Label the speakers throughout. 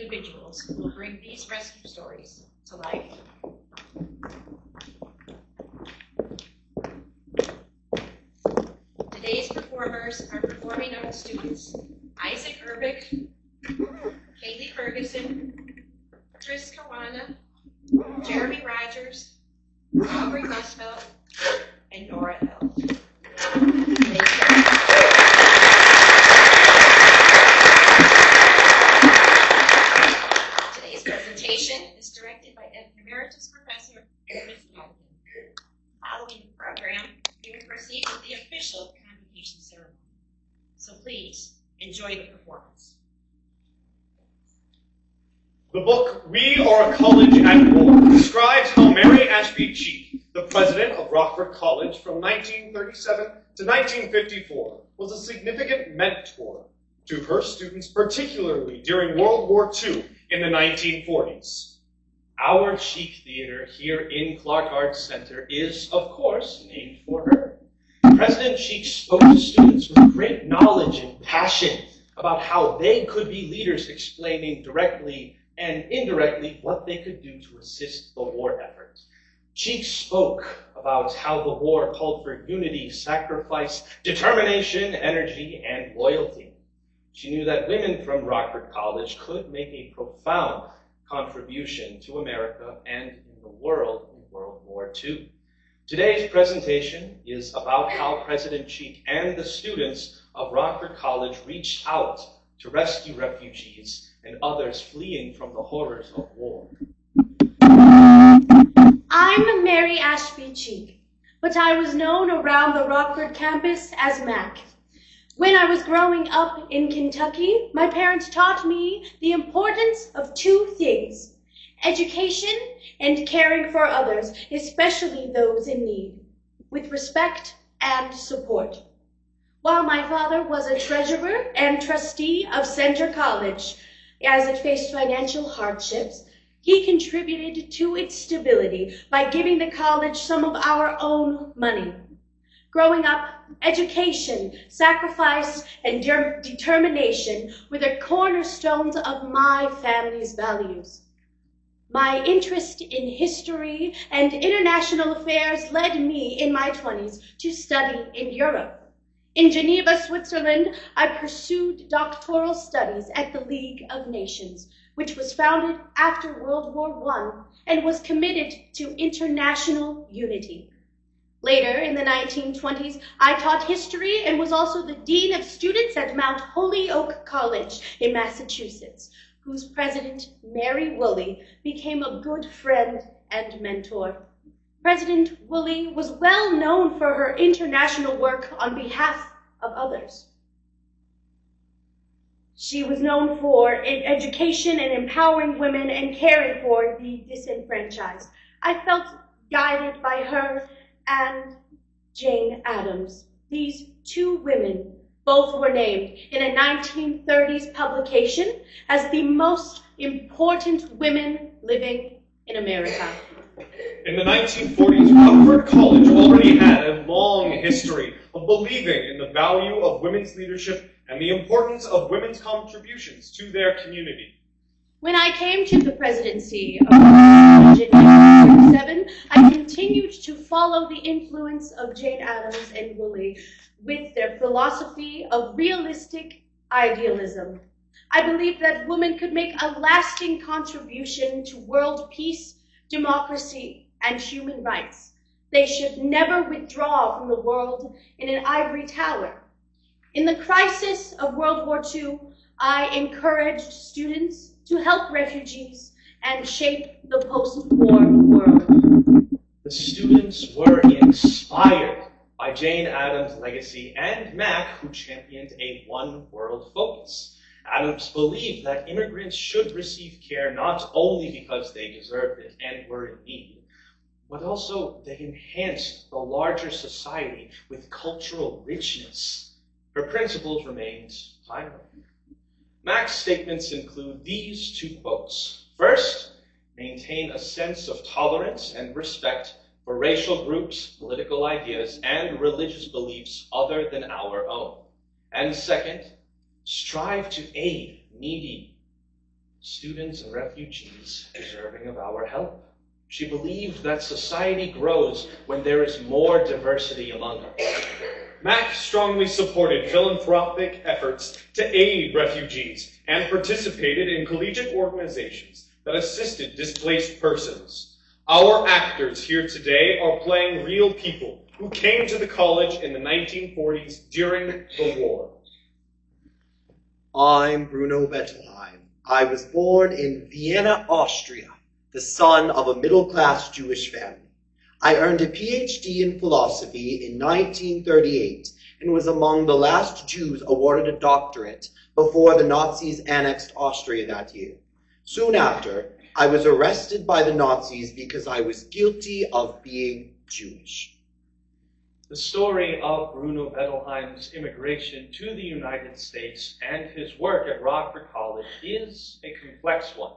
Speaker 1: individuals who will bring these rescue stories to life. Today's performers are performing are the students Isaac Urbick, Kaylee Ferguson, Chris Kawana, Jeremy Rogers, Aubrey Musfeld, and Nora L. Today's presentation is directed by Emeritus Professor Ernest Adkin. Following the program, you will proceed with the official convocation ceremony. So please enjoy the performance.
Speaker 2: The book, We Are a College at War, describes how Mary Ashby Cheek, the president of Rockford College from 1937 to 1954, was a significant mentor to her students, particularly during World War II in the 1940s.
Speaker 3: Our Cheek Theater here in Clark Arts Center is, of course, named for her. President Cheek spoke to students with great knowledge and passion about how they could be leaders, explaining directly and indirectly what they could do to assist the war effort. Cheek spoke about how the war called for unity, sacrifice, determination, energy, and loyalty. She knew that women from Rockford College could make a profound contribution to America and in the world in World War II. Today's presentation is about how President Cheek and the students of Rockford College reached out to rescue refugees and others fleeing from the horrors of war.
Speaker 4: I'm Mary Ashby Cheek, but I was known around the Rockford campus as Mac. When I was growing up in Kentucky, my parents taught me the importance of two things: education and caring for others, especially those in need, with respect and support. While my father was a treasurer and trustee of Center College, as it faced financial hardships, he contributed to its stability by giving the college some of our own money. Growing up, education, sacrifice, and determination were the cornerstones of my family's values. My interest in history and international affairs led me in my 20s to study in Europe. In Geneva, Switzerland, I pursued doctoral studies at the League of Nations, which was founded after World War I and was committed to international unity. Later, in the 1920s, I taught history and was also the Dean of Students at Mount Holyoke College in Massachusetts, whose president, Mary Woolley, became a good friend and mentor. President Woolley was well known for her international work on behalf of others. She was known for education and empowering women and caring for the disenfranchised. I felt guided by her and Jane Addams. These two women both were named in a 1930s publication as the most important women living in America.
Speaker 2: In the 1940s, Rockford College already had a long history of believing in the value of women's leadership and the importance of women's contributions to their community.
Speaker 4: When I came to the presidency of college in 1937, I continued to follow the influence of Jane Addams and Woolley with their philosophy of realistic idealism. I believed that women could make a lasting contribution to world peace, democracy, and human rights. They should never withdraw from the world in an ivory tower. In the crisis of World War II, I encouraged students to help refugees and shape the post-war world.
Speaker 3: The students were inspired by Jane Addams' legacy and Mac, who championed a one-world focus. Addams believed that immigrants should receive care not only because they deserved it and were in need, but also they enhanced the larger society with cultural richness. Her principles remained timely. Mac's statements include these two quotes. First, maintain a sense of tolerance and respect for racial groups, political ideas, and religious beliefs other than our own. And second, strive to aid needy students and refugees deserving of our help. She believed that society grows when there is more diversity among us.
Speaker 2: Mack strongly supported philanthropic efforts to aid refugees and participated in collegiate organizations that assisted displaced persons. Our actors here today are playing real people who came to the college in the 1940s during the war.
Speaker 5: I'm Bruno Bettelheim. I was born in Vienna, Austria, the son of a middle-class Jewish family. I earned a PhD in philosophy in 1938 and was among the last Jews awarded a doctorate before the Nazis annexed Austria that year. Soon after, I was arrested by the Nazis because I was guilty of being Jewish.
Speaker 3: The story of Bruno Bettelheim's immigration to the United States and his work at Rockford College is a complex one.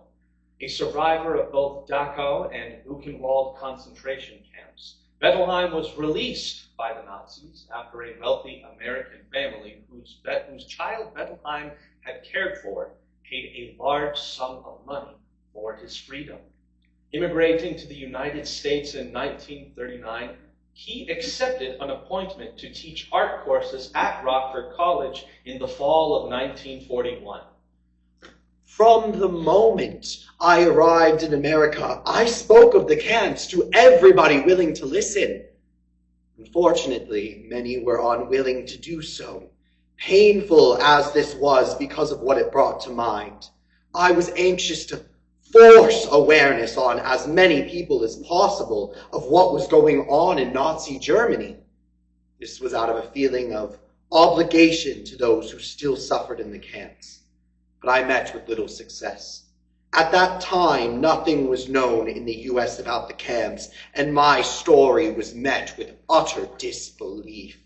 Speaker 3: A survivor of both Dachau and Buchenwald concentration camps, Bettelheim was released by the Nazis after a wealthy American family whose child Bettelheim had cared for paid a large sum of money for his freedom. Immigrating to the United States in 1939, he accepted an appointment to teach art courses at Rockford College in the fall of 1941.
Speaker 5: From the moment I arrived in America, I spoke of the camps to everybody willing to listen. Unfortunately, many were unwilling to do so. Painful as this was because of what it brought to mind, I was anxious to force awareness on as many people as possible of what was going on in Nazi Germany. This was out of a feeling of obligation to those who still suffered in the camps. But I met with little success. At that time, nothing was known in the U.S. about the camps, and my story was met with utter disbelief.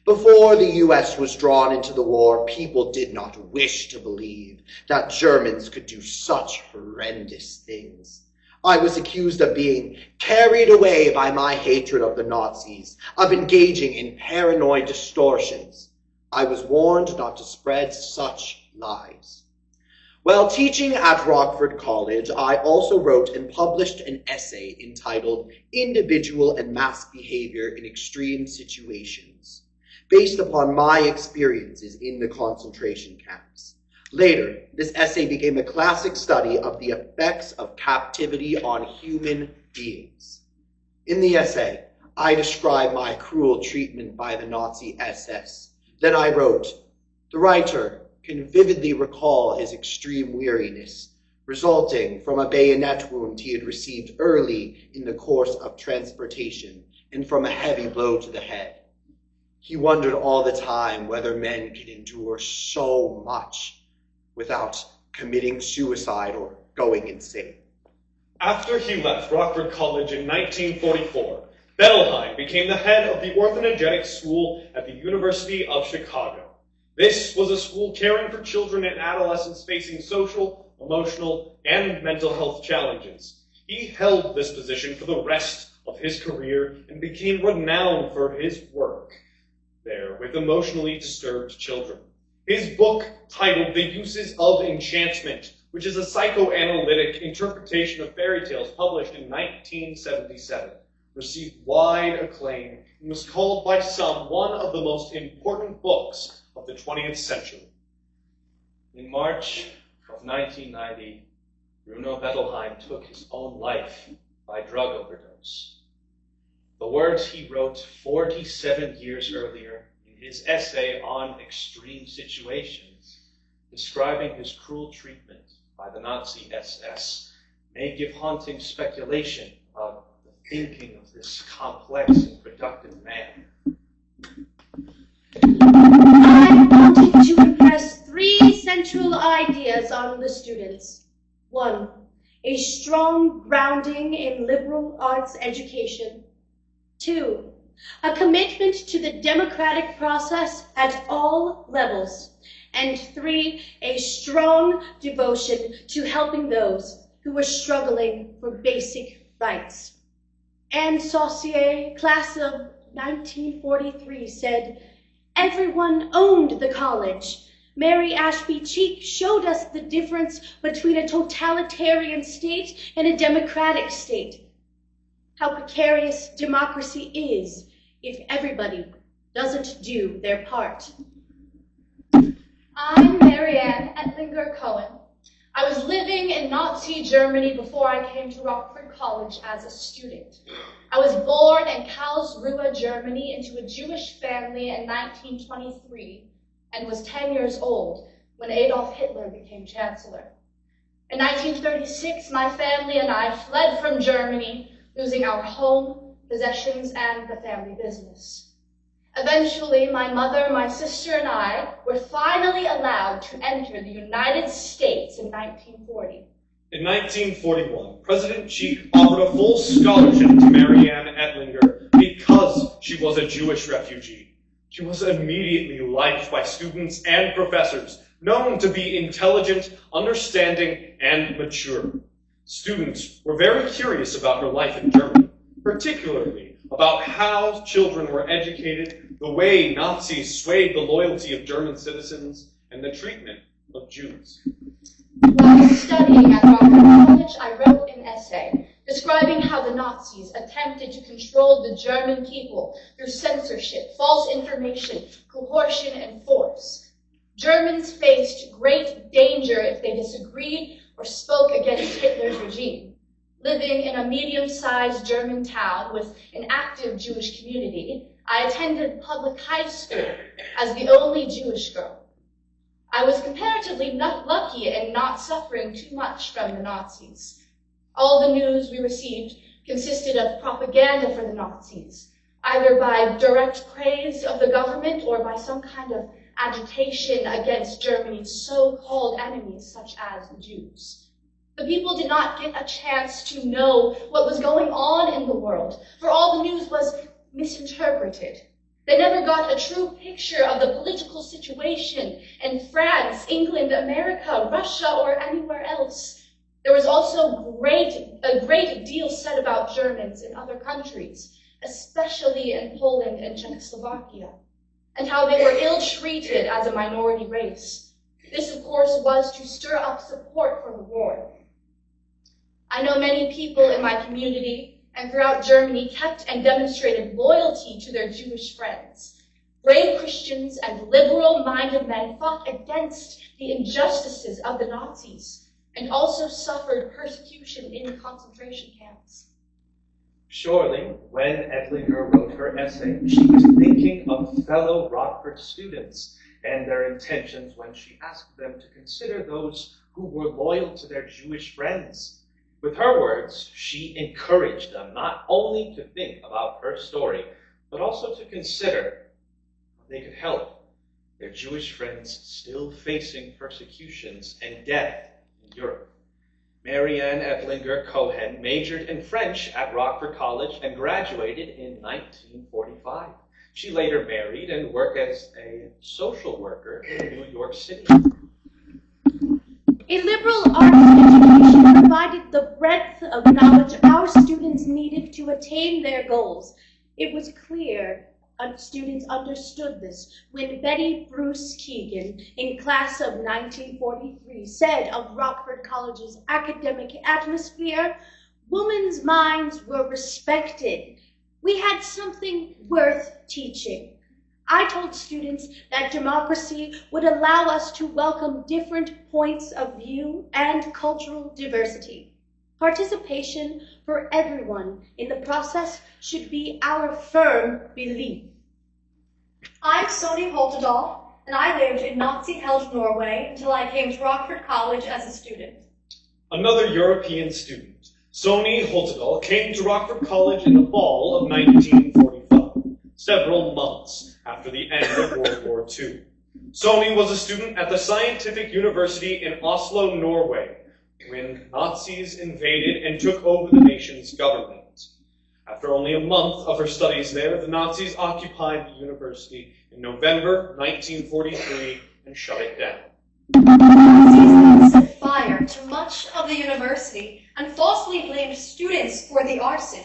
Speaker 5: Before the U.S. was drawn into the war, people did not wish to believe that Germans could do such horrendous things. I was accused of being carried away by my hatred of the Nazis, of engaging in paranoid distortions. I was warned not to spread such lies. While teaching at Rockford College, I also wrote and published an essay entitled Individual and Mass Behavior in Extreme Situations, based upon my experiences in the concentration camps. Later, this essay became a classic study of the effects of captivity on human beings. In the essay, I describe my cruel treatment by the Nazi SS. Then I wrote, the writer can vividly recall his extreme weariness, resulting from a bayonet wound he had received early in the course of transportation and from a heavy blow to the head. He wondered all the time whether men could endure so much without committing suicide or going insane.
Speaker 2: After he left Rockford College in 1944, Bettelheim became the head of the orthogenetic school at the University of Chicago. This was a school caring for children and adolescents facing social, emotional, and mental health challenges. He held this position for the rest of his career and became renowned for his work there with emotionally disturbed children. His book, titled The Uses of Enchantment, which is a psychoanalytic interpretation of fairy tales published in 1977, received wide acclaim and was called by some one of the most important books of the 20th century.
Speaker 3: In March of 1990, Bruno Bettelheim took his own life by drug overdose. The words he wrote 47 years earlier in his essay on extreme situations, describing his cruel treatment by the Nazi SS, may give haunting speculation about the thinking of this complex and productive man.
Speaker 4: I wanted to impress three central ideas on the students. 1, a strong grounding in liberal arts education. 2, a commitment to the democratic process at all levels. And 3, a strong devotion to helping those who were struggling for basic rights. Anne Saucier, class of 1943, said, "Everyone owned the college, Mary Ashby Cheek showed us the difference between a totalitarian state and a democratic state. How precarious democracy is if everybody doesn't do their part.
Speaker 6: I'm Marianne Ettlinger Cohen. I was living in Nazi Germany before I came to Rockford College as a student. I was born in Karlsruhe, Germany, into a Jewish family in 1923 and was 10 years old when Adolf Hitler became chancellor. In 1936, my family and I fled from Germany, losing our home, possessions, and the family business. Eventually, my mother, my sister, and I were finally allowed to enter the United States in 1940.
Speaker 2: In 1941, President Cheek offered a full scholarship to Marianne Ettlinger because she was a Jewish refugee. She was immediately liked by students and professors, known to be intelligent, understanding, and mature. Students were very curious about her life in Germany, particularly about how children were educated, the way Nazis swayed the loyalty of German citizens, and the treatment of Jews.
Speaker 6: While studying at Rockford College, I wrote an essay describing how the Nazis attempted to control the German people through censorship, false information, coercion, and force. Germans faced great danger if they disagreed or spoke against Hitler's regime. Living in a medium-sized German town with an active Jewish community, I attended public high school as the only Jewish girl. I was comparatively not lucky in not suffering too much from the Nazis. All the news we received consisted of propaganda for the Nazis, either by direct praise of the government or by some kind of agitation against Germany's so-called enemies, such as the Jews. The people did not get a chance to know what was going on in the world, for all the news was misinterpreted. They never got a true picture of the political situation in France, England, America, Russia, or anywhere else. There was also a great deal said about Germans in other countries, especially in Poland and Czechoslovakia, and how they were ill-treated as a minority race. This, of course, was to stir up support for the war. I know many people in my community and throughout Germany kept and demonstrated loyalty to their Jewish friends. Brave Christians and liberal-minded men fought against the injustices of the Nazis and also suffered persecution in concentration camps.
Speaker 3: Surely, when Ettlinger wrote her essay, she was thinking of fellow Rockford students and their intentions when she asked them to consider those who were loyal to their Jewish friends. With her words, she encouraged them not only to think about her story, but also to consider how they could help their Jewish friends still facing persecutions and death in Europe. Marianne Ettlinger Cohen majored in French at Rockford College and graduated in 1945. She later married and worked as a social worker in New York City.
Speaker 4: A liberal arts education provided the breadth of knowledge our students needed to attain their goals. It was clear students understood this when Betty Bruce Keegan, in class of 1943, said of Rockford College's academic atmosphere, "Women's minds were respected. We had something worth teaching." I told students that democracy would allow us to welcome different points of view and cultural diversity. Participation for everyone in the process should be our firm belief.
Speaker 7: I'm Soni Holtedal, and I lived in Nazi-held Norway until I came to Rockford College as a student.
Speaker 2: Another European student, Soni Holtedal, came to Rockford College in the fall of 1945, several months after the end of World War II. Soni was a student at the Scientific University in Oslo, Norway, when Nazis invaded and took over the nation's government. After only a month of her studies there, the Nazis occupied the university in November 1943 and shut it down.
Speaker 7: Nazis then set fire to much of the university and falsely blamed students for the arson.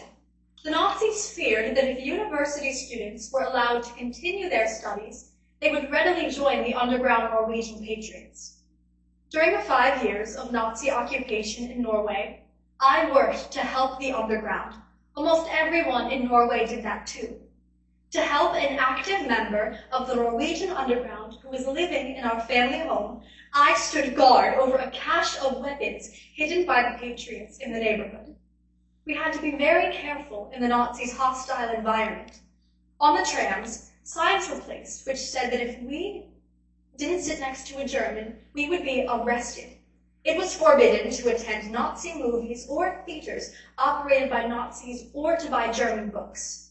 Speaker 7: The Nazis feared that if university students were allowed to continue their studies, they would readily join the underground Norwegian patriots. During the 5 years of Nazi occupation in Norway, I worked to help the underground. Almost everyone in Norway did that too. To help an active member of the Norwegian underground who was living in our family home, I stood guard over a cache of weapons hidden by the patriots in the neighborhood. We had to be very careful in the Nazis' hostile environment. On the trams, signs were placed which said that if we didn't sit next to a German, we would be arrested. It was forbidden to attend Nazi movies or theaters operated by Nazis or to buy German books.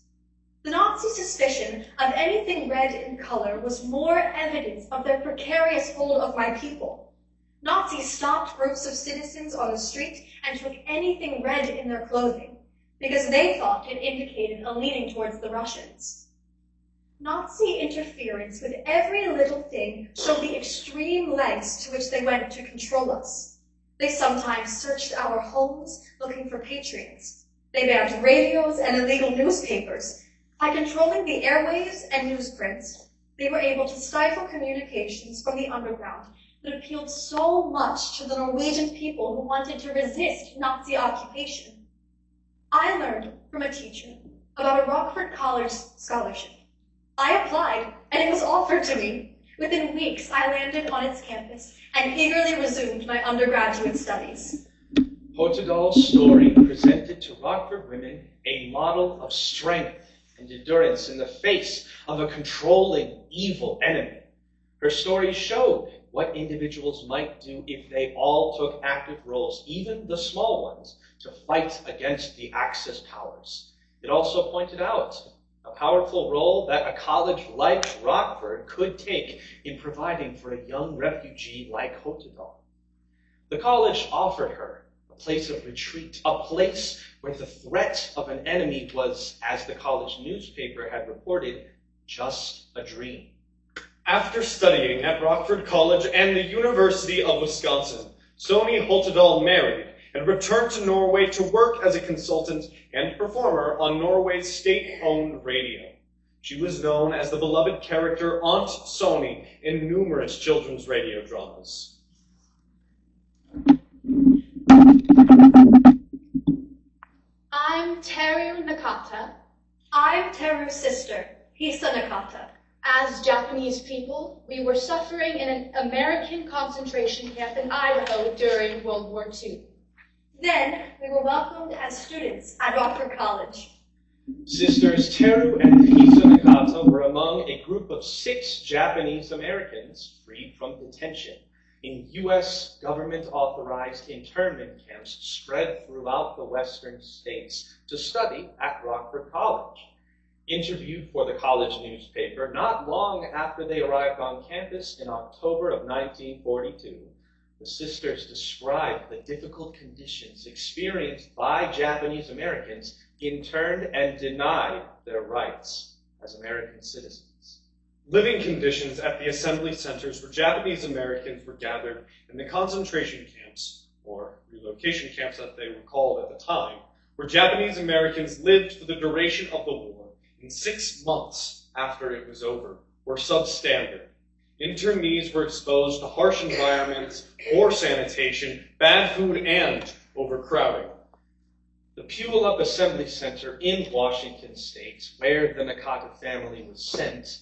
Speaker 7: The Nazi suspicion of anything red in color was more evidence of their precarious hold of my people. Nazis stopped groups of citizens on the street and took anything red in their clothing because they thought it indicated a leaning towards the Russians. Nazi interference with every little thing showed the extreme lengths to which they went to control us. They sometimes searched our homes looking for patriots. They banned radios and illegal newspapers. By controlling the airwaves and newsprints, they were able to stifle communications from the underground that appealed so much to the Norwegian people who wanted to resist Nazi occupation. I learned from a teacher about a Rockford College scholarship. I applied, and it was offered to me. Within weeks, I landed on its campus and eagerly resumed my undergraduate studies.
Speaker 3: Hotedal's story presented to Rockford women a model of strength and endurance in the face of a controlling, evil enemy. Her story showed what individuals might do if they all took active roles, even the small ones, to fight against the Axis powers. It also pointed out a powerful role that a college like Rockford could take in providing for a young refugee like Hotedal. The college offered her a place of retreat, a place where the threat of an enemy was, as the college newspaper had reported, just a dream.
Speaker 2: After studying at Rockford College and the University of Wisconsin, Sony Hotedal married and returned to Norway to work as a consultant and performer on Norway's state-owned radio. She was known as the beloved character Aunt Sony in numerous children's radio dramas.
Speaker 6: I'm Teru Nakata.
Speaker 7: I'm Teru's sister, Hisa Nakata.
Speaker 6: As Japanese people, we were suffering in an American concentration camp in Idaho during World War II.
Speaker 7: Then we were welcomed as students at Rockford College.
Speaker 3: Sisters Teru and Hisa Nakata were among a group of 6 Japanese Americans freed from detention in U.S. government-authorized internment camps spread throughout the western states to study at Rockford College. Interviewed for the college newspaper not long after they arrived on campus in October of 1942, the sisters described the difficult conditions experienced by Japanese Americans interned and denied their rights as American citizens.
Speaker 2: Living conditions at the assembly centers where Japanese Americans were gathered in the concentration camps, or relocation camps as they were called at the time, where Japanese Americans lived for the duration of the war in 6 months after it was over, were substandard. Internees were exposed to harsh environments, poor sanitation, bad food, and overcrowding. The Puyallup Assembly Center in Washington State, where the Nakata family was sent,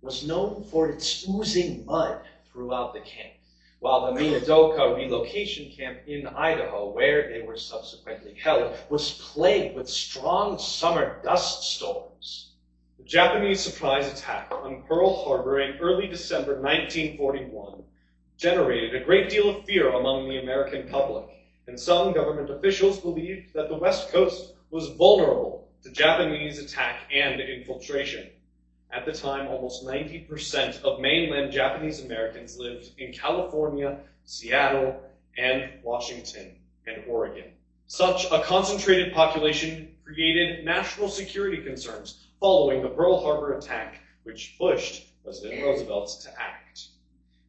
Speaker 2: was known for its oozing mud throughout the camp, while the Minidoka relocation camp in Idaho, where they were subsequently held, was plagued with strong summer dust storms. The Japanese surprise attack on Pearl Harbor in early December 1941 generated a great deal of fear among the American public, and some government officials believed that the West Coast was vulnerable to Japanese attack and infiltration. At the time, almost 90% of mainland Japanese Americans lived in California, Seattle, and Washington and Oregon. Such a concentrated population created national security concerns following the Pearl Harbor attack, which pushed President Roosevelt to act.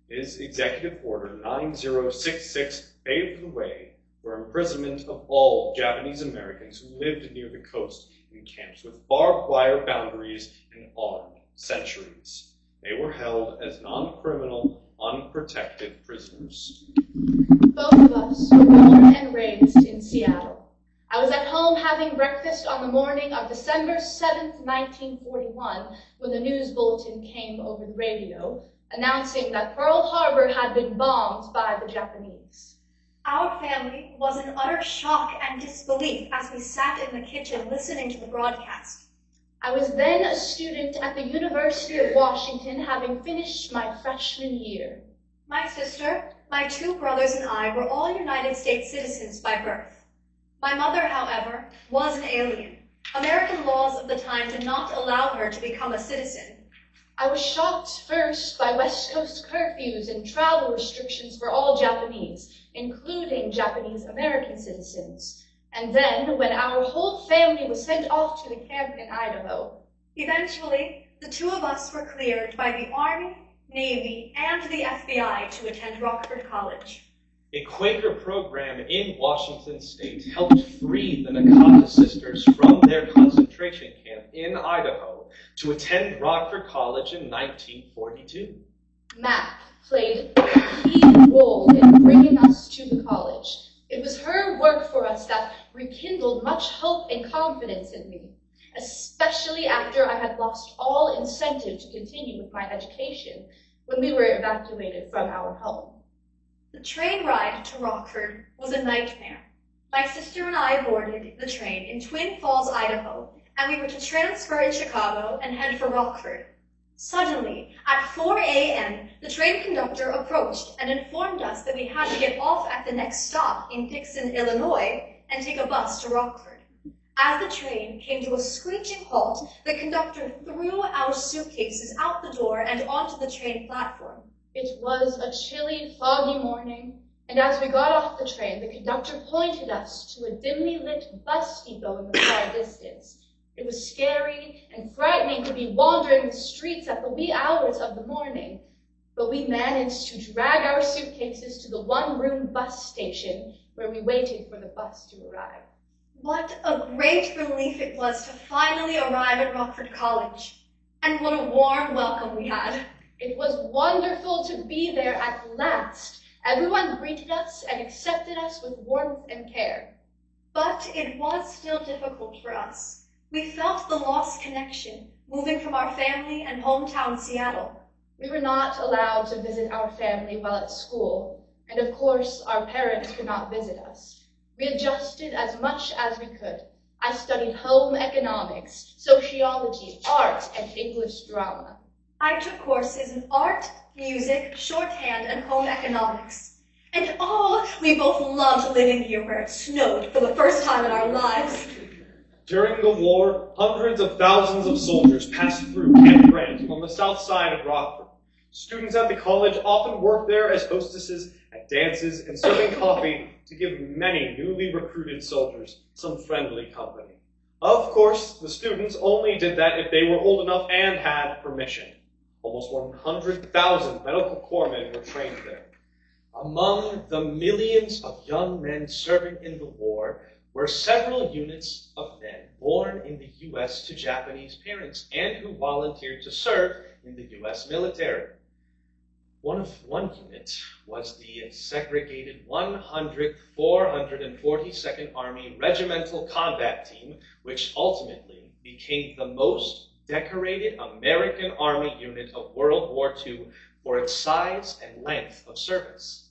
Speaker 2: His Executive Order 9066 paved the way for imprisonment of all Japanese Americans who lived near the coast in camps with barbed wire boundaries and armed sentries. They were held as non-criminal, unprotected prisoners.
Speaker 6: Both of us were born and raised in Seattle. I was at home having breakfast on the morning of December 7th, 1941, when the news bulletin came over the radio, announcing that Pearl Harbor had been bombed by the Japanese.
Speaker 7: Our family was in utter shock and disbelief as we sat in the kitchen listening to the broadcast.
Speaker 6: I was then a student at the University of Washington, having finished my freshman year.
Speaker 7: My sister, my two brothers, and I were all United States citizens by birth. My mother, however, was an alien. American laws of the time did not allow her to become a citizen.
Speaker 6: I was shocked first by West Coast curfews and travel restrictions for all Japanese, including Japanese American citizens. And then, when our whole family was sent off to the camp in Idaho.
Speaker 7: Eventually, the two of us were cleared by the Army, Navy, and the FBI to attend Rockford College.
Speaker 3: A Quaker program in Washington state helped free the Nakata sisters from their concentration camp in Idaho to attend Rockford College in 1942.
Speaker 6: Mac played a key role in bringing us to the college. It was her work for us that rekindled much hope and confidence in me, especially after I had lost all incentive to continue with my education when we were evacuated from our home.
Speaker 7: The train ride to Rockford was a nightmare. My sister and I boarded the train in Twin Falls, Idaho, and we were to transfer in Chicago and head for Rockford. Suddenly, at 4 a.m., the train conductor approached and informed us that we had to get off at the next stop in Dixon, Illinois, and take a bus to Rockford. As the train came to a screeching halt, the conductor threw our suitcases out the door and onto the train platform.
Speaker 6: It was a chilly, foggy morning, and as we got off the train, the conductor pointed us to a dimly lit bus depot in the far distance. It was scary and frightening to be wandering the streets at the wee hours of the morning, but we managed to drag our suitcases to the one-room bus station where we waited for the bus to arrive.
Speaker 7: What a great relief it was to finally arrive at Rockford College, and what a warm welcome we had.
Speaker 6: It was wonderful to be there at last. Everyone greeted us and accepted us with warmth and care.
Speaker 7: But it was still difficult for us. We felt the lost connection, moving from our family and hometown Seattle.
Speaker 6: We were not allowed to visit our family while at school, and of course our parents could not visit us. We adjusted as much as we could. I studied home economics, sociology, art, and English drama.
Speaker 7: I took courses in art, music, shorthand, and home economics. And we both loved living here where it snowed for the first time in our lives.
Speaker 2: During the war, hundreds of thousands of soldiers passed through Camp Grant on the south side of Rockford. Students at the college often worked there as hostesses at dances and serving coffee to give many newly recruited soldiers some friendly company. Of course, the students only did that if they were old enough and had permission. Almost 100,000 medical corpsmen were trained there.
Speaker 3: Among the millions of young men serving in the war were several units of men born in the U.S. to Japanese parents and who volunteered to serve in the U.S. military. One unit was the segregated 100th 442nd Army Regimental Combat Team, which ultimately became the most decorated American Army unit of World War II for its size and length of service.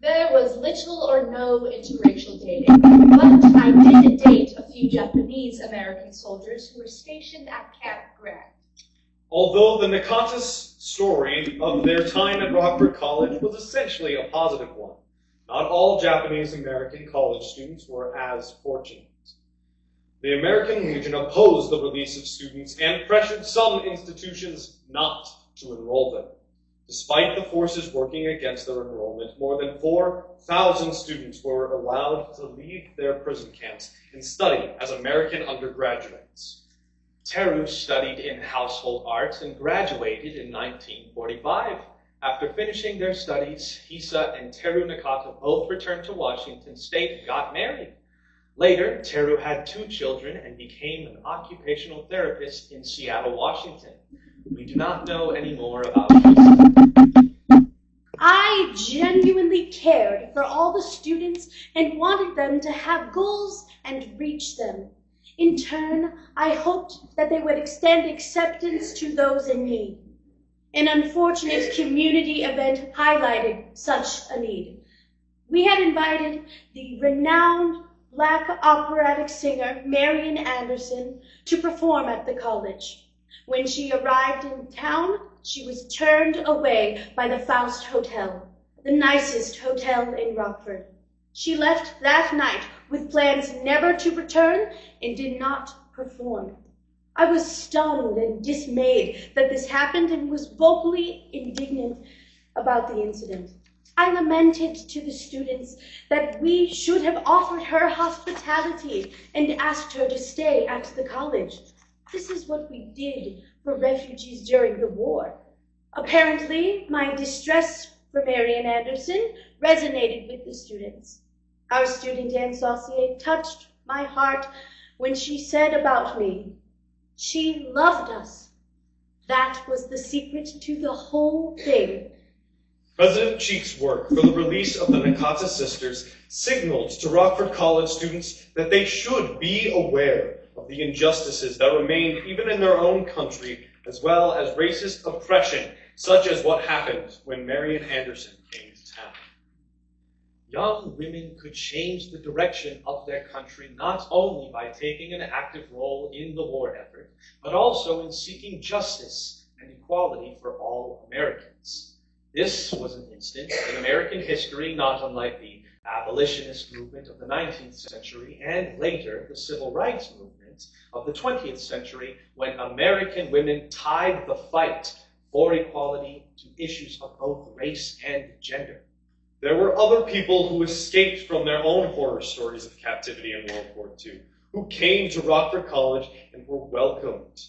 Speaker 6: There was little or no interracial dating, but I did date a few Japanese American soldiers who were stationed at Camp Grant.
Speaker 2: Although the Nakata's story of their time at Rockford College was essentially a positive one, not all Japanese American college students were as fortunate. The American Legion opposed the release of students and pressured some institutions not to enroll them. Despite the forces working against their enrollment, more than 4,000 students were allowed to leave their prison camps and study as American undergraduates.
Speaker 3: Teru studied in household arts and graduated in 1945. After finishing their studies, Hisa and Teru Nakata both returned to Washington State and got married. Later, Teru had 2 children and became an occupational therapist in Seattle, Washington. we do not know any more about this.
Speaker 4: I genuinely cared for all the students and wanted them to have goals and reach them. In turn, I hoped that they would extend acceptance to those in need. An unfortunate community event highlighted such a need. We had invited the renowned Black operatic singer Marian Anderson to perform at the college. When she arrived in town, she was turned away by the Faust Hotel, the nicest hotel in Rockford. She left that night with plans never to return and did not perform. I was stunned and dismayed that this happened and was vocally indignant about the incident. I lamented to the students that we should have offered her hospitality and asked her to stay at the college. This is what we did for refugees during the war. Apparently, my distress for Marian Anderson resonated with the students. Our student Anne Saucier touched my heart when she said about me, "She loved us." That was the secret to the whole thing.
Speaker 2: President Cheek's work for the release of the Nakata sisters signaled to Rockford College students that they should be aware of the injustices that remained even in their own country, as well as racist oppression, such as what happened when Marian Anderson came to town.
Speaker 3: Young women could change the direction of their country not only by taking an active role in the war effort, but also in seeking justice and equality for all Americans. This was an instance in American history not unlike the abolitionist movement of the 19th century and later the civil rights movement of the 20th century, when American women tied the fight for equality to issues of both race and gender.
Speaker 2: There were other people who escaped from their own horror stories of captivity in World War II, who came to Rockford College and were welcomed.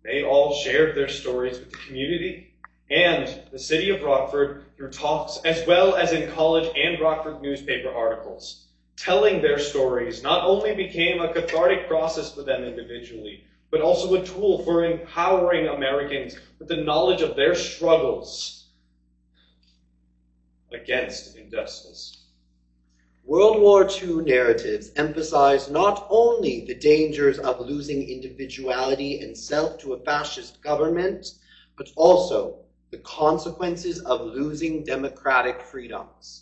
Speaker 2: They all shared their stories with the community and the city of Rockford through talks, as well as in college and Rockford newspaper articles. Telling their stories not only became a cathartic process for them individually, but also a tool for empowering Americans with the knowledge of their struggles against injustice.
Speaker 5: World War II narratives emphasize not only the dangers of losing individuality and self to a fascist government, but also the consequences of losing democratic freedoms.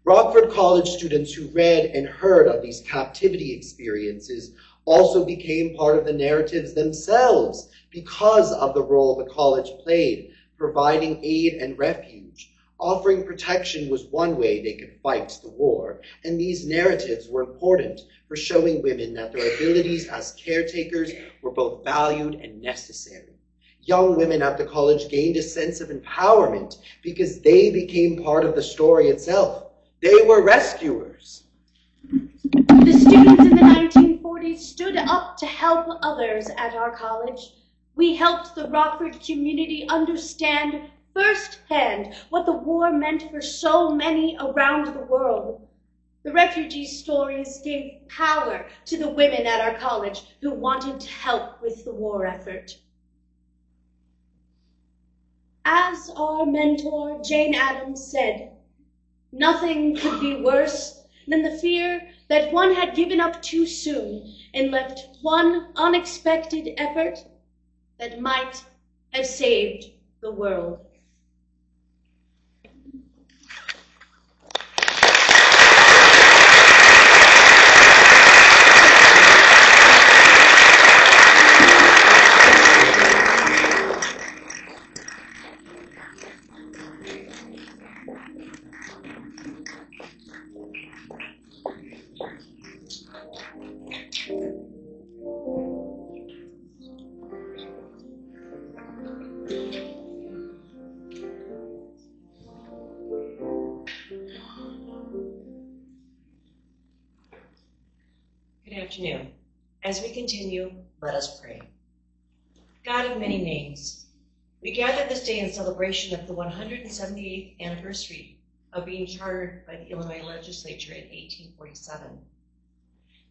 Speaker 5: Rockford College students who read and heard of these captivity experiences also became part of the narratives themselves because of the role the college played, providing aid and refuge. Offering protection was one way they could fight the war, and these narratives were important for showing women that their abilities as caretakers were both valued and necessary. Young women at the college gained a sense of empowerment because they became part of the story itself. They were rescuers.
Speaker 4: The students in the 1940s stood up to help others at our college. We helped the Rockford community understand firsthand what the war meant for so many around the world. The refugee stories gave power to the women at our college who wanted to help with the war effort. As our mentor, Jane Addams, said, "Nothing could be worse than the fear that one had given up too soon and left one unexpected effort that might have saved the world."
Speaker 8: Good afternoon. As we continue, let us pray. God of many names, we gather this day in celebration of the 178th anniversary of being chartered by the Illinois legislature in 1847.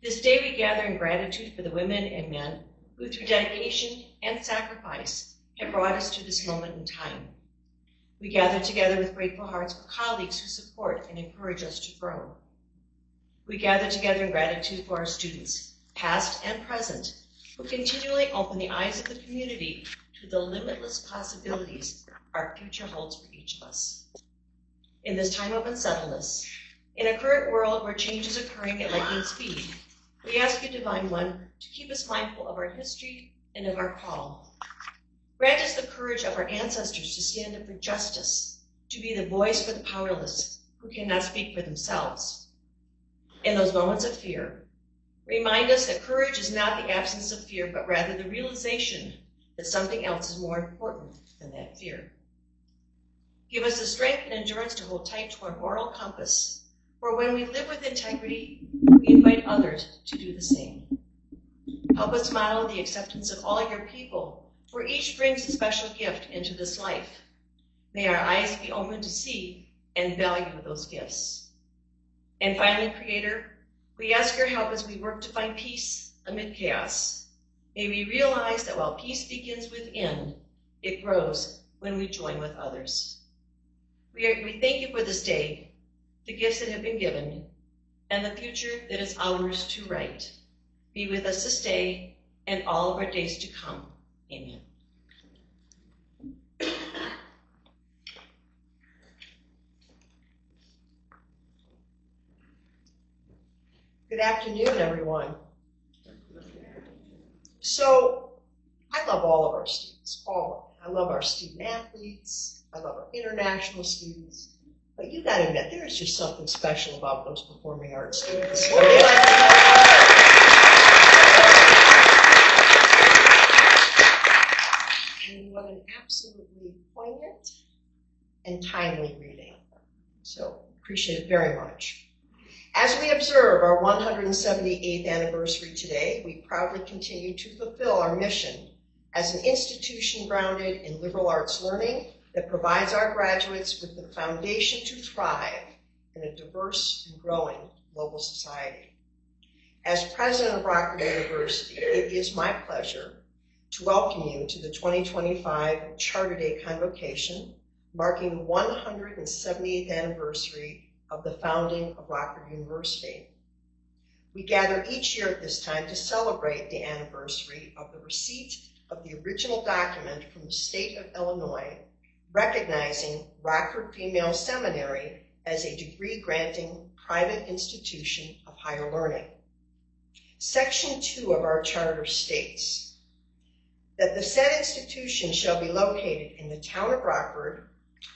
Speaker 8: This day we gather in gratitude for the women and men who, through dedication and sacrifice, have brought us to this moment in time. We gather together with grateful hearts for colleagues who support and encourage us to grow. We gather together in gratitude for our students, past and present, who continually open the eyes of the community to the limitless possibilities our future holds for each of us. In this time of unsettledness, in a current world where change is occurring at lightning speed, we ask you, Divine One, to keep us mindful of our history and of our call. Grant us the courage of our ancestors to stand up for justice, to be the voice for the powerless who cannot speak for themselves. In those moments of fear, remind us that courage is not the absence of fear, but rather the realization that something else is more important than that fear. Give us the strength and endurance to hold tight to our moral compass, for when we live with integrity, we invite others to do the same. Help us model the acceptance of all your people, for each brings a special gift into this life. May our eyes be open to see and value those gifts. And finally, Creator, we ask your help as we work to find peace amid chaos. May we realize that while peace begins within, it grows when we join with others. We thank you for this day, the gifts that have been given, and the future that is ours to write. Be with us this day and all of our days to come. Amen.
Speaker 9: Good afternoon, everyone. So, I love all of our students, all of them. I love our student athletes. I love our international students. But you gotta admit, there is just something special about those performing arts students. And what an absolutely poignant and timely reading. So, appreciate it very much. As we observe our 178th anniversary today, we proudly continue to fulfill our mission as an institution grounded in liberal arts learning that provides our graduates with the foundation to thrive in a diverse and growing global society. As president of Rockford University, it is my pleasure to welcome you to the 2025 Charter Day Convocation, marking the 178th anniversary of the founding of Rockford University. We gather each year at this time to celebrate the anniversary of the receipt of the original document from the state of Illinois, recognizing Rockford Female Seminary as a degree-granting private institution of higher learning. Section 2 of our charter states that the said institution shall be located in the town of Rockford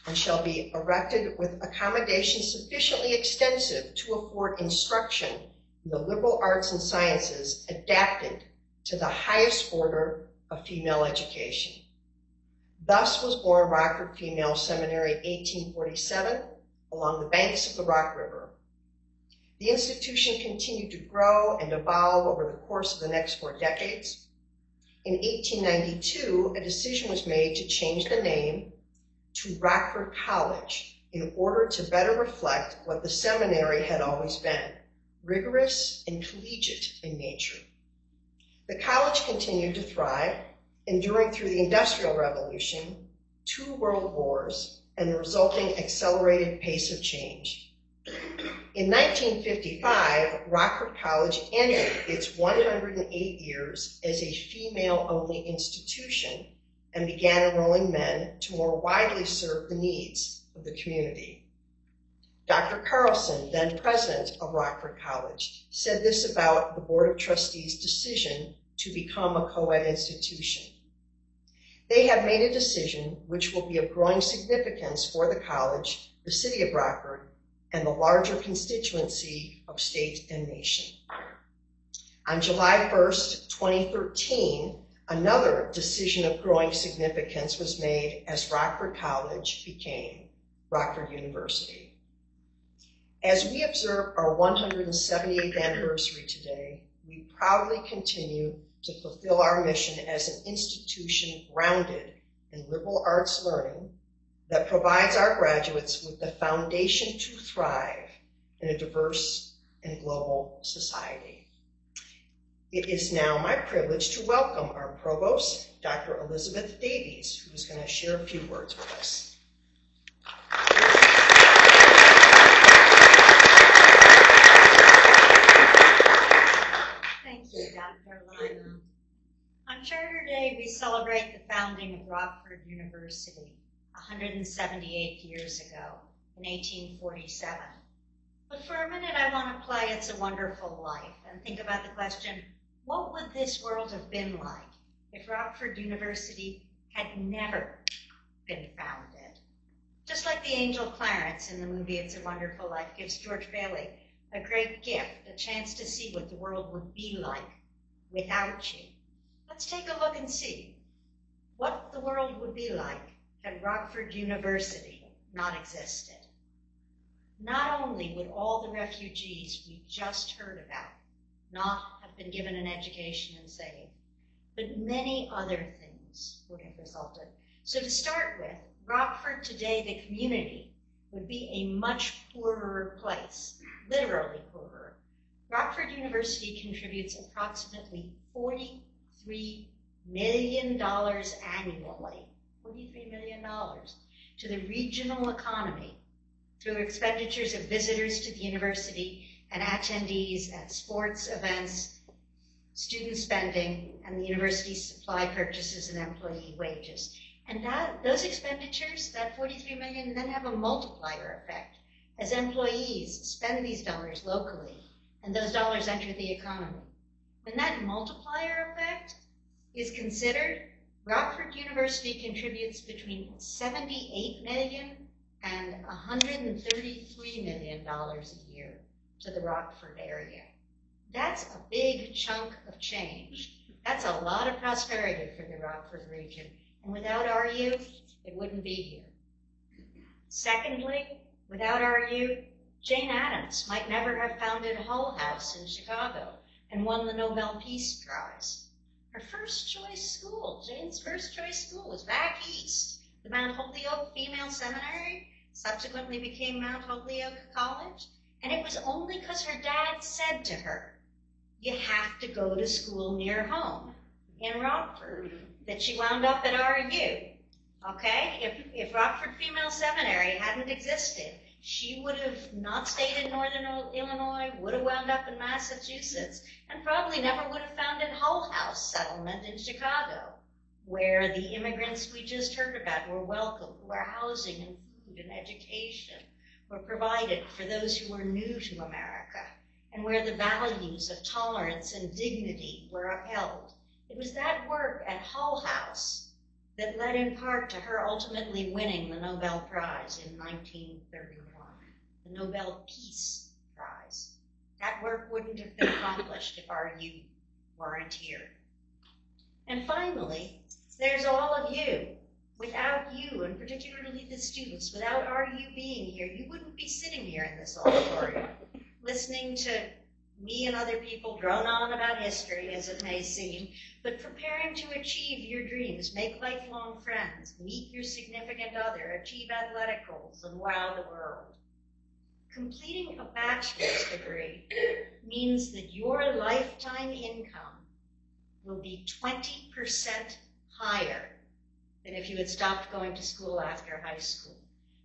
Speaker 9: and shall be erected with accommodations sufficiently extensive to afford instruction in the liberal arts and sciences adapted to the highest order of female education. Thus was born Rockford Female Seminary in 1847 along the banks of the Rock River. The institution continued to grow and evolve over the course of the next 4 decades. In 1892, a decision was made to change the name to Rockford College in order to better reflect what the seminary had always been, rigorous and collegiate in nature. The college continued to thrive, enduring through the Industrial Revolution, 2 world wars, and the resulting accelerated pace of change. In 1955, Rockford College ended its 108 years as a female-only institution and began enrolling men to more widely serve the needs of the community. Dr. Carlson, then president of Rockford College, said this about the Board of Trustees' decision to become a co-ed institution. They have made a decision which will be of growing significance for the college, the city of Rockford, and the larger constituency of state and nation. On July 1st, 2013, another decision of growing significance was made as Rockford College became Rockford University. As we observe our 178th anniversary today, we proudly continue to fulfill our mission as an institution grounded in liberal arts learning that provides our graduates with the foundation to thrive in a diverse and global society. It is now my privilege to welcome our provost, Dr. Elizabeth Davies, who is going to share a few words with us.
Speaker 10: Thank you, Dr. Lima. On Charter Day, we celebrate the founding of Rockford University 178 years ago in 1847. But for a minute, I want to play It's a Wonderful Life and think about the question, what would this world have been like if Rockford University had never been founded? Just like the angel Clarence in the movie It's a Wonderful Life gives George Bailey a great gift, a chance to see what the world would be like without you. Let's take a look and see what the world would be like had Rockford University not existed. Not only would all the refugees we just heard about not have been given an education and saved, but many other things would have resulted. So to start with, Rockford today, the community, would be a much poorer place, literally poorer. Rockford University contributes approximately $43 million annually, $43 million, to the regional economy through expenditures of visitors to the university and attendees at sports events, student spending, and the university's supply purchases and employee wages. And those expenditures, that $43 million, then have a multiplier effect as employees spend these dollars locally and those dollars enter the economy. When that multiplier effect is considered, Rockford University contributes between $78 million and $133 million a year to the Rockford area. That's a big chunk of change. That's a lot of prosperity for the Rockford region. And without RU, it wouldn't be here. Secondly, without RU, Jane Addams might never have founded Hull House in Chicago and won the Nobel Peace Prize. Her first choice school, Jane's first choice school, was back east. The Mount Holyoke Female Seminary subsequently became Mount Holyoke College, and it was only because her dad said to her, you have to go to school near home in Rockford, that she wound up at RU. Okay? If Rockford Female Seminary hadn't existed, she would have not stayed in Northern Illinois, would have wound up in Massachusetts, and probably never would have founded Hull House Settlement in Chicago, where the immigrants we just heard about were welcomed, where housing and food and education were provided for those who were new to America, and where the values of tolerance and dignity were upheld. It was that work at Hull House that led in part to her ultimately winning the Nobel Prize in 1931, the Nobel Peace Prize. That work wouldn't have been accomplished if RU weren't here. And finally, there's all of you. Without you, and particularly the students, without RU being here, you wouldn't be sitting here in this auditorium, listening to me and other people drone on about history, as it may seem, but preparing to achieve your dreams, make lifelong friends, meet your significant other, achieve athletic goals, and wow the world. Completing a bachelor's degree means that your lifetime income will be 20% higher than if you had stopped going to school after high school.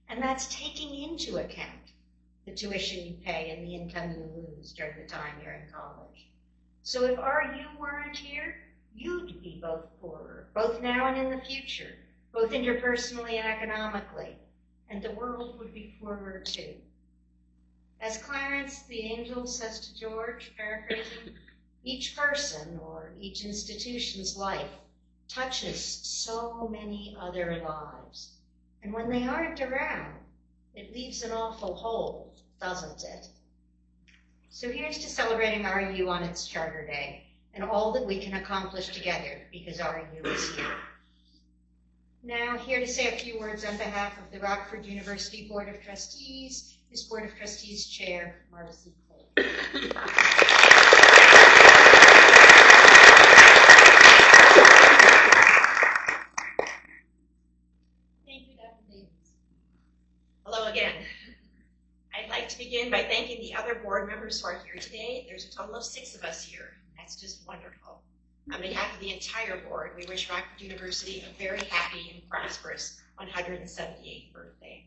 Speaker 10: And that's taking into account the tuition you pay and the income you lose during the time you're in college. So if RU weren't here, you'd be both poorer, both now and in the future, both interpersonally and economically, and the world would be poorer too. As Clarence the angel says to George, paraphrasing, each person or each institution's life touches so many other lives. And when they aren't around, it leaves an awful hole, doesn't it? So here's to celebrating RU on its Charter Day and all that we can accomplish together because RU is here. Now, here to say a few words on behalf of the Rockford University Board of Trustees is Board of Trustees Chair Marcy Cole.
Speaker 1: Thank you, Dr. Davies. Hello again. I'd like to begin by thanking the other board members who are here today, there's a total of 6 of us here. That's just wonderful. On behalf of the entire board, we wish Rockford University a very happy and prosperous 178th birthday.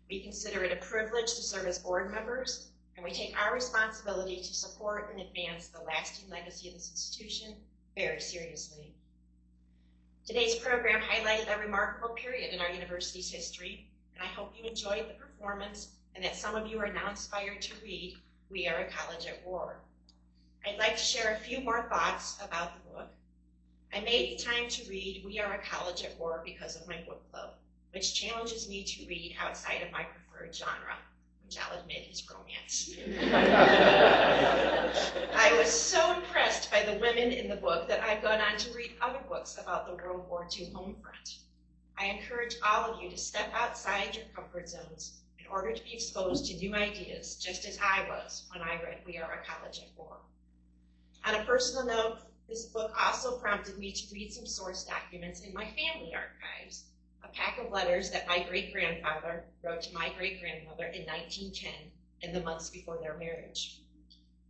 Speaker 1: We consider it a privilege to serve as board members, and we take our responsibility to support and advance the lasting legacy of this institution very seriously. Today's program highlighted a remarkable period in our university's history, and I hope you enjoyed the performance and that some of you are now inspired to read We Are a College at War. I'd like to share a few more thoughts about the book. I made the time to read We Are a College at War because of my book club, which challenges me to read outside of my preferred genre, which I'll admit is romance. I was so impressed by the women in the book that I've gone on to read other books about the World War II home front. I encourage all of you to step outside your comfort zones in order to be exposed to new ideas, just as I was when I read We Are a College at War. On a personal note, this book also prompted me to read some source documents in my family archives, a pack of letters that my great-grandfather wrote to my great-grandmother in 1910 in the months before their marriage.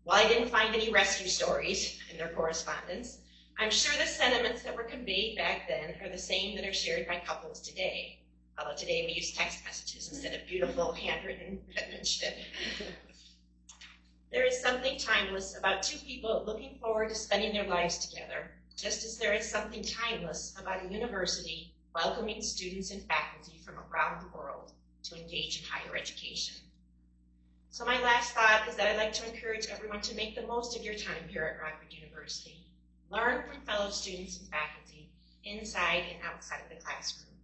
Speaker 1: While I didn't find any rescue stories in their correspondence, I'm sure the sentiments that were conveyed back then are the same that are shared by couples today, although today we use text messages instead of beautiful handwritten penmanship. There is something timeless about 2 people looking forward to spending their lives together, just as there is something timeless about a university welcoming students and faculty from around the world to engage in higher education. So my last thought is that I'd like to encourage everyone to make the most of your time here at Rockford University. Learn from fellow students and faculty, inside and outside of the classroom.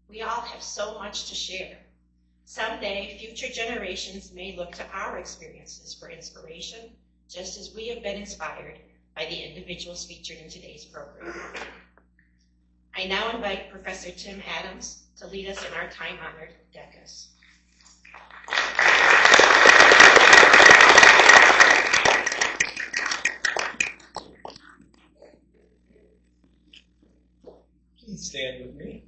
Speaker 1: We all have so much to share. Someday, future generations may look to our experiences for inspiration, just as we have been inspired by the individuals featured in today's program. I now invite Professor Tim Adams to lead us in our time-honored decus.
Speaker 3: Please stand with me.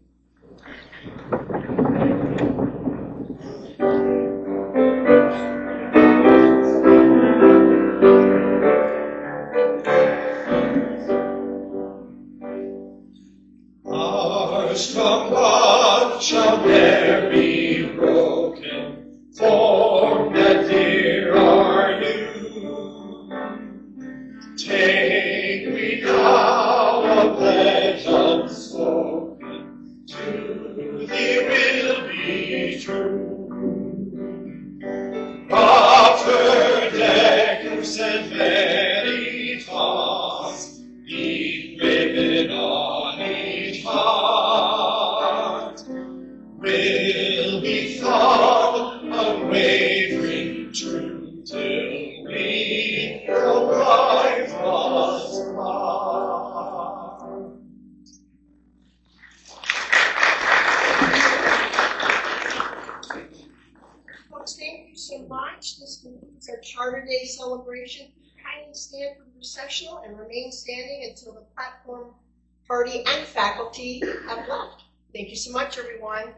Speaker 11: Our strong bond shall ne'er be broken, formed and dear are you. Take we now a pledge unspoken, to thee will be true. Rockford, decus, and veritas, deep graven on each heart, will be thought unwavering true till we arrive us apart.
Speaker 9: Folks, thank you so much. This concludes our Charter Day celebration. Kindly stand for the recessional and remain standing until the platform party and faculty have left. Thank you so much, everyone.